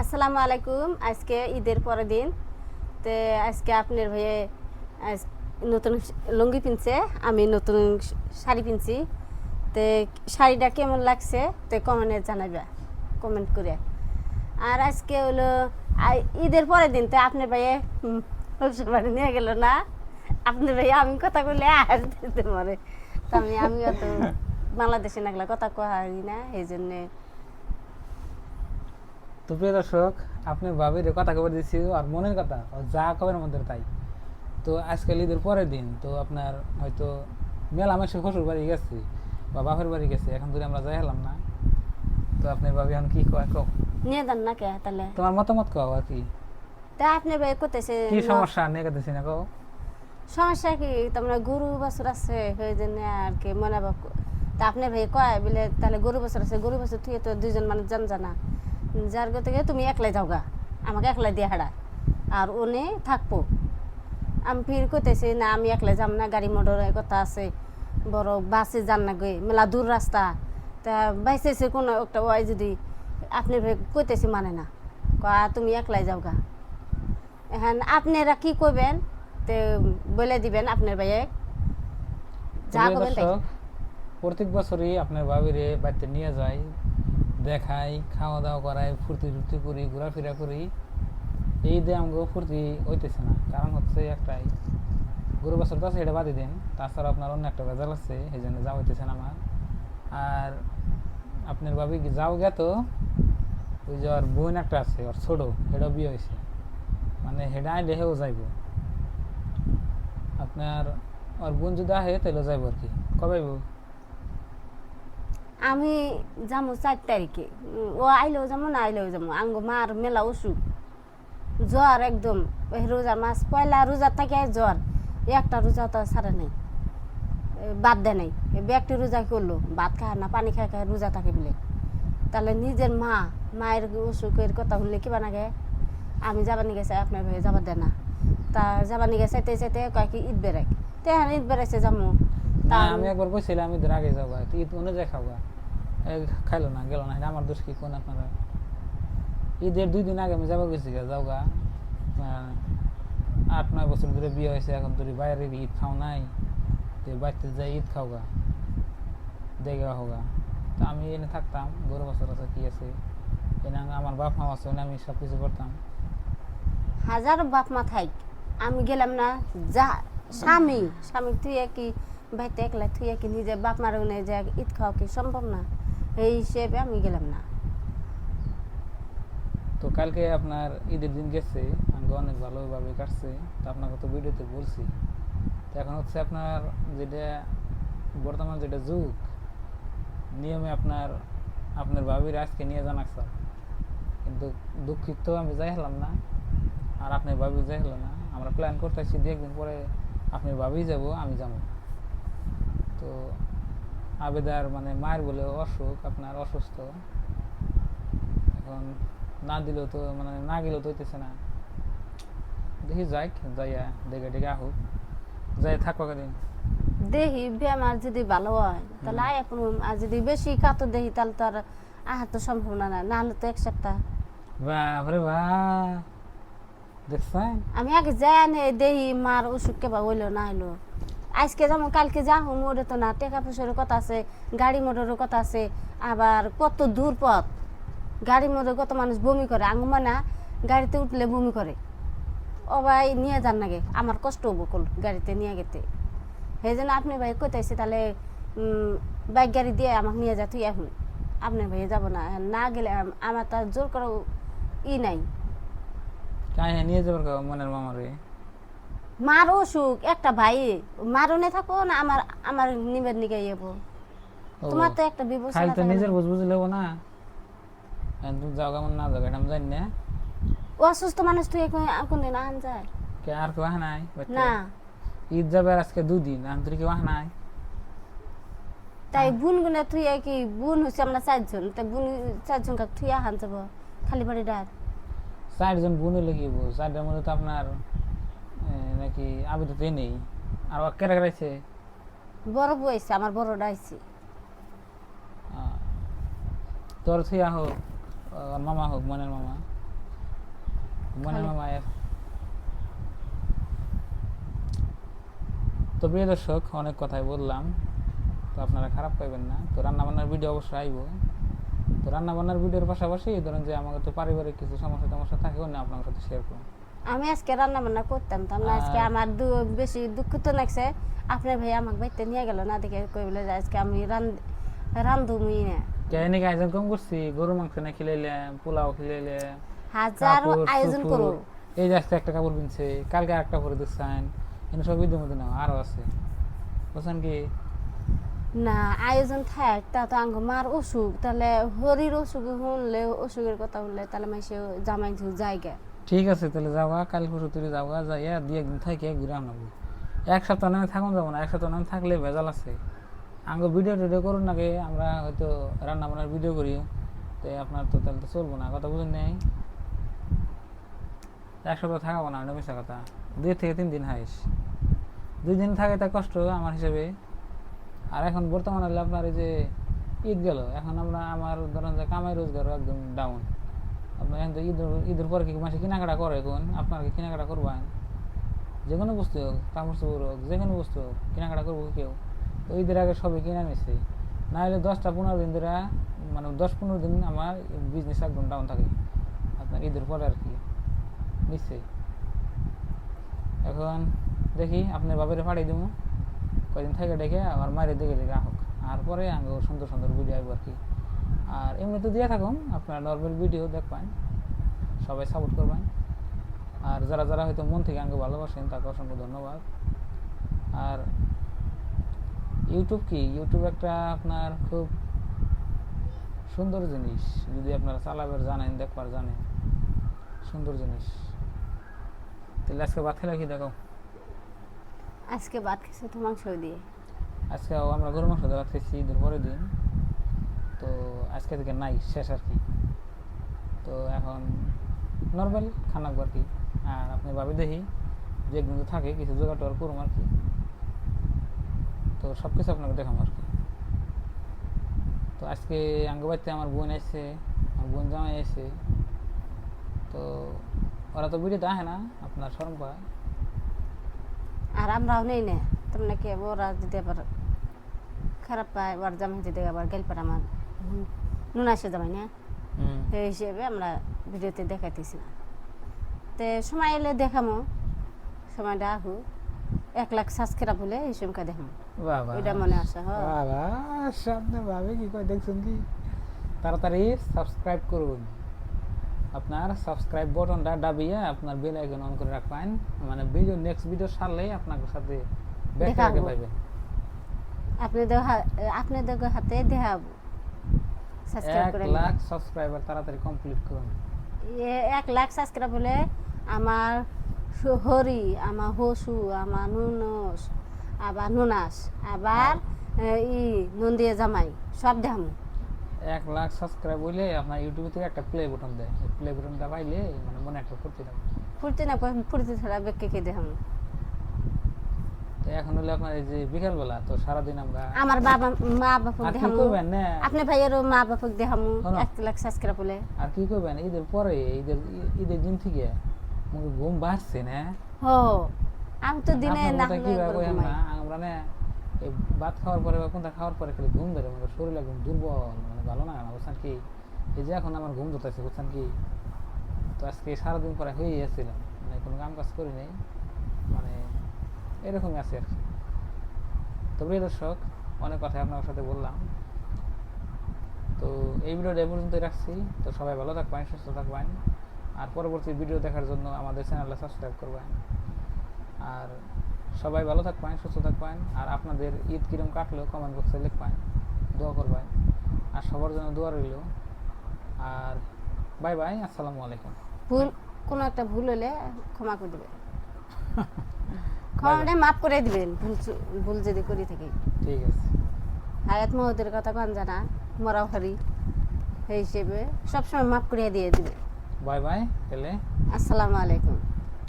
আসসালামু আলাইকুম। আজকে ঈদের পরের দিন, তো আজকে আপনার ভাইয়ে নতুন লুঙ্গি পিনছে, আমি নতুন শাড়ি পিনছি। তো শাড়িটা কেমন লাগছে তো কমেন্টে জানাবে, কমেন্ট করে। আর আজকে হলো ঈদের পরের দিন, তো আপনার ভাইয়ে শ্বশুর বাড়ি নিয়ে গেল না। আপনার ভাইয়া আমি কথা বললে আর দিতে পারে, তো আমি অত বাংলাদেশে নাগলা কথা কই না, এই জন্যে। তো প্রিয় দর্শক, আপনি ভাবির কথা খবর দিচ্ছি আর মনের কথা যা খবরের মধ্যে তাই। তো আজকে ঈদের পরের দিন, তো আপনার হয়তো মেলা মাসে শ্বশুর বাড়ি গেছি বা বাপের বাড়ি গেছে, এখন ধরে আমরা যাই হলাম না। তো আপনার ভাবি এখন কি কয় কও, নিয়ে যান না কে তাহলে? তোমার মতামত কও আর কি, তা আপনার ভাই করতেছে কি সমস্যা নিয়ে গেতেছি না কও। সমস্যা কি, তোমরা গরু বছর আছে সেই জন্য আর কি মনে তা আপনার ভাই কয় বলে তাহলে গরু বছর আছে, গরু বছর তুই তো দুইজন মানুষ জানা যার থেকে তুমি একলাই যাও গা, আমাকে একলাই দিয়ে হাঁড়া আর উনি থাকবো। আমি ফির করতেছি না, আমি একলাই যাম না, গাড়ি মোটরের কথা আছে, বড় বাসে যান না গে, মেলা দূর রাস্তা। তা বাইসেছে কোনো একটা ওয়াই যদি আপনার ভাই কইতেছি মানে না, তুমি একলাই যাও গা। এখন আপনারা কি করবেন তো বলে দিবেন আপনার ভাইয়ে যা করবেন তাই। প্রত্যেক বছরই আপনার ভাবিরে বাড়িতে নিয়ে যাই, দেখাই, খাওয়া দাওয়া করাই, ফুর্তি টুর্তি করি, ঘোরাফেরা করি। এই দিয়ে আমাকে ফুর্তি হইতেছে না, কারণ হচ্ছে একটাই, গরু বছর তো আছে এটা বাদই দেন, তাছাড়া আপনার অন্য একটা ভেজাল আছে, এই জন্য যাওয়া হইতেছে না আমার। আর আপনার ভাবি কি যাও গে, তো ওই যে ওর বোন একটা আছে, ওর ছোট, হেডা বিয়ে হয়েছে, মানে হেডা আইলে হেও যাইব। আপনার ওর বোন যদি আহে তাহলে যাইব আর কি। কবে আইব? আমি যাবো 4 তারিখে, ও আইলেও যাবো না আইলেও যাবো। আঙ্গ মার মেলা অসুখ, জ্বর একদম। ওই রোজার মাস পয়লা রোজার থাকে জ্বর, একটা রোজা তো সারা নেই, বাদ দেয় নাই। ব্যক্তি রোজা করলো, ভাত খায় না, পানি খায় খায় রোজা থাকে বলে। তাহলে নিজের মায়ের অসুখের কথা শুনলে কিবা নাগে। আমি যাবার নিয়ে গেছে, আপনার ভাই যাবার দেয় না। তা যাবার নিয়ে চাইতে চাইতে কয় কি ঈদ বেড়াই, তো এখন ঈদ বেড়াইছে যাবো। না, আমি একবার কইছিলাম ঈদের আগে যাওয়া, ঈদ অনুযায়ী খাওয়া, খাইলো না, গেল না, এটা আমার দোষ কি কোন আপনারা? ঈদের 2 দিন আগে আমি যাবো গেছি, যাওগা 8-9 বছর ধরে বিয়ে হয়েছে, এখন তোর বাইরে ঈদ খাও নাই, তো বাড়িতে যাই ঈদ খাওগা, দেখা হোগা। তো আমি এনে থাকতাম, গরু বছর আছে কি আছে, এনে আমার বাপ মা আছে, আমি সব কিছু করতাম। হাজার বাপ মা থাক, আমি গেলাম না। যা স্বামী তুই কি ভাইতে একলা, তুই কি নিজে বাপ মার যে ঈদ খাওয়া কি সম্ভব না? এই হিসেবে আমি গেলাম না। তো কালকে আপনার ঈদের দিন গেছে, আমাকে অনেক ভালোভাবে কাটছে, তো আপনাকে তো ভিডিওতে বলছি। তো এখন হচ্ছে আপনার যেটা বর্তমান যেটা যুগ, নিয়মে আপনার আপনার ভাবির আজকে নিয়ে যান আসা, কিন্তু দুঃখিত আমি যাই হলাম না, আর আপনার ভাবি যাই হলো না। আমরা প্ল্যান করতেছি 2 একদিন পরে আপনি ভাবি যাব, আমি যাবো। তো আবেদার মানে মায়ের বলে অসুখ, আপনার অসুস্থ, এখন না দিলেও তো মানে না গেলেও তো হইতেছে না। দেখি যাই, যাইয়া দেখে ডেকে আহুক, যাই থাকবো কদিন। দেহি বেমার যদি ভালো হয় তাহলে এখন, আর যদি বেশি কাতো দেহি তাহলে তো আর আহার তো সম্ভাবনা না, নাহলে তো 1 সপ্তাহ। বাপরে বাহ, দেখছেন? আমি আগে যাই আনে দেহি মার অসুখ কেবা হইলো না হইলো। আজকে যেমন কালকে যা হোম ওরে তো না, টাকা পয়সারও কথা আছে, গাড়ি মোটরের কথা আছে, আবার কত দূর পথ, গাড়ি মোটর কত মানুষ বমি করে, আঙুমা না গাড়িতে উঠলে বমি করে। ও ভাই নিয়ে যান নাগে, আমার কষ্ট হবো কল গাড়িতে নিয়ে গেতে। সেই জন্য আপনি ভাই কোথাইছে তাহলে বাইক গাড়ি দিয়ে আমাকে নিয়ে যা, তুই এখন আপনার ভাই যাবো না, না গেলে আমার তো জোর করা নাই। নিয়ে যাবার মনের মামারে। মার অসুখ একটা ভাই, মারনে থাকো না, আমার আমার নিবেন নিকে যাবো। তোমার তো একটা খালি তো নিজের বিবেচনা। বুঝ লেবো না, তুমি যাও কেমন না যাও এটা আমি জানি না। অসুস্থ মানুষ তুই কোনদিন আন যায় কে আর কেউ আহ নাই না? ঈদ যাবে আর আজকে 2 দিন, আন্তর কেউ আহ নাই। তাই বুন গুনে তুই কি বুন হচ্ছে আমরা 4 জন, তাই বুন 4 জন কাক তুই আহান যাব খালি বাড়ি ডাক 4 জন বোনে লেগিব, 4টার মধ্যে তো আপনার নাকি আবেদ তো নেই, আর কেটে গেছে। বড় বউ আইছে, আমার বড়টা আইছে। তোর থুয়া হোক, মামা হোক, মনের মামা, মনে মায়ের। তো প্রিয় দর্শক, অনেক কথাই বললাম, তো আপনারা খারাপ পাইবেন না। তো রান্নাবান্নার ভিডিও অবশ্যই আইব। তো রান্নাবান্নার ভিডিওর পাশাপাশি ধরেন যে আমাকে তো পারিবারিক কিছু সমস্যা থাকে, অন্য আপনার সাথে শেয়ার করুন। আমি আজকে রান্না বান্না করতাম তো না, আজকে আমার বেশি দুঃখ তো লাগছে। আপনার ভাই আমাকে বাড়িতে নিয়ে গেল না, দেখে কই বলে যে আজকে আমি রান্ধুমই না। কেন আয়োজন কম করছি, গরু মাংস না খিলাইলে, পোলাও খিলাইলে, হাজার আয়োজন করো। এই যে আজকে একটা কাপড় কিনছে, কালকে আরেকটা পরে দিচ্ছেন, এনে সব ঈদের মধ্যে না আরো আছে, বুঝছেন কি না? আয়োজন থাক তা তো আঙ্গ মার অসুখ, তাহলে হরির অসুখ শুনলে, অসুখের কথা শুনলে তাহলে মাইসে জামাই জায়গা। ঠিক আছে, তাহলে যাওয়া কাল পরশু তুই যাওয়া, যাইয়া দিয়ে একদিন থাকে ঘুরে আনবো। এক সপ্তাহ নামে থাকুন যাবো না, এক সপ্তাহ নামে থাকলে ভেজাল আছে। আঙ্গ ভিডিও টিডিও করুন নাকি, আমরা হয়তো রান্না বান্নার ভিডিও করি, তো আপনার তো তাহলে তো চলবো না, কথা বুঝেন নেই। এক সপ্তাহ থাকাবো না, মিশা কথা। 2 থেকে 3 দিন হাইস, 2 দিন থাকে তা কষ্ট আমার হিসেবে। আর এখন বর্তমানে হলে আপনার এই যে ঈদ গেল, এখন আমার ধরেন যে কামাই রোজগারও একদম ডাউন। আপনার এখন তো ঈদের পরে কি মাসে কেনাকাটা করে, এখন আপনার কি কেনাকাটা করবেন? যে কোনো বস্তু হোক, কাপড় চোপড় হোক, যে কোনো বস্তু হোক, কেনাকাটা করবো কেউ? তো ঈদের আগে সবই কিনে নিছে, না হলে 10-15 দিন ধরে, মানে 10-15 দিন আমার বিজনেস একদম ডাউন থাকে আপনার ঈদের পরে আর কি নিশ্চয়ই। এখন দেখি আপনার বাপের পাঠিয়ে দেবো, কয়দিন থেকে ডেকে আমার মায়ের দিকে ডেকে হোক, আর পরে আগে সুন্দর সুন্দর ভিডিও আসবো আর কি। আর এমনি তো দিয়ে থাকুন, আপনার নর্মাল ভিডিও দেখবেন, সবাই সাপোর্ট করবেন। আর যারা যারা হয়তো মন থেকে আগে ভালোবাসেন তাকে অসংখ্য ধন্যবাদ। আর ইউটিউব একটা আপনার খুব সুন্দর জিনিস, যদি আপনারা চালাবার জানেন, দেখবার জানেন, সুন্দর জিনিস। তাহলে আজকে ভাত খেলে কি দেখো? আজকে ভাত খেয়েছে তো মাংস দিয়ে। আজকে আমরা গরু মাংস দিয়ে ভাত খেয়েছি ঈদের পরের দিন, তো আজকে থেকে নাই, শেষ আর কি। তো এখন নর্মাল খানা আর কি। আর আপনি ভাবে দেখি যে একদিন তো থাকে কিছু জোগাড় টোগাড় করুম আর কি। তো সব কিছু আপনাকে দেখাম আর কি। তো আজকে আঙ্গবাড়িতে আমার বোন এসে, আমার বোন জামাই এসে, তো ওরা তো ভিডিওতে আসে না, আপনার শরম পায়। আর আমরাও নেই না, তোর নাকি ওরা যদি আবার খারাপ পায়, ওর জামাই যদি আবার গেল পারে আমার নুন আসে জামাই না, সেই হিসেবে আমরা ভিডিওতে দেখাইতেছি না। তে সময় এলে দেখামো, সময়টা আহু 1 লাখ সাবস্ক্রাইব হলে এই সময়টা দেখামো, এটা মনে আছে। বাবা আপনার ভাবে কি কয় দেখছেন কি, তাড়াতাড়ি সাবস্ক্রাইব করুন। আপনার সাবস্ক্রাইব বাটনটা দাবিয়ে আপনার বেল আইকন অন করে রাখবেন, মানে ভিডিও নেক্সট ভিডিও ছাড়লেই আপনার সাথে দেখা পাইবেন। আপনাদের হাতে দেখাবো। 1 লাখ সাবস্ক্রাইবার তাড়াতাড়ি কমপ্লিট করুন। 1 লাখ সাবস্ক্রাইব হলে আমার হরি, আমার হসু, আমার নুনস, আবার নুনাস, আবার নুন দিয়ে জামাই সব দেখামো। 1 লাখ সাবস্ক্রাইব হইলে আপনার ইউটিউব থেকে একটা প্লে বাটন দেয়, প্লে বাটনটা পাইলে মানে মনে একটা ফুর্তি থাকে। ফুর্তি ছাড়া বেঁকে কে দেখামো। তো এখন হলে আপনার এই যে বিকালবেলা, তো সারাদিন আমরা আমার মা বাপক দেখামো, আপনি ভাইয়েরও মা বাপক দেখামো 1 লাখ সাবস্ক্রাইব হলে। আর কি করবেন, ঈদের পরে ঈদের দিন থেকে মুখে ঘুম বাড়ছে না। আমি তো দিনে না আমরা না এই ভাত খাওয়ার পরে বা কোনটা খাওয়ার পরে খালি ঘুম ধরে, মানে শরীর একদম দুর্বল, মানে ভালো না, বুঝছেন কি। এই যে এখন আমার ঘুম ধরতেছে, বুঝছেন কি। তো আজকে সারাদিন পরে হয়ে গেছিলাম, মানে কোনো কাম কাজ করি নাই, মানে এরকমই আছে আর কি। তো প্রিয় দর্শক, অনেক কথা আপনার সাথে বললাম, তো এই ভিডিওটা এই পর্যন্তই রাখছি। তো সবাই ভালো থাকবেন, সুস্থ থাকবেন, আর পরবর্তী ভিডিও দেখার জন্য আমাদের চ্যানেলটা সাবস্ক্রাইব করবেন। আর সবাই ভালো থাকবেন, সুস্থ থাকবেন, আর আপনাদের ঈদ কিরম কাটলো কমেন্ট বক্সে লিখবেন, দোয়া করবেন, আর সবার জন্য দোয়া রইল। আর বাই বাই, আসসালামু আলাইকুম। কোনো একটা ভুল হলে ক্ষমা করে দেবেন, ক্ষমা মাফ করে দিবেন, ভুল যদি করি থাকি। ঠিক আছে। হায়াত মহদের কথা কান জানা, মরাও হারি, সেই হিসেবে সবসময় মাফ করে দিয়ে দিবে। বাই বাই, তাহলে আসসালামু আলাইকুম।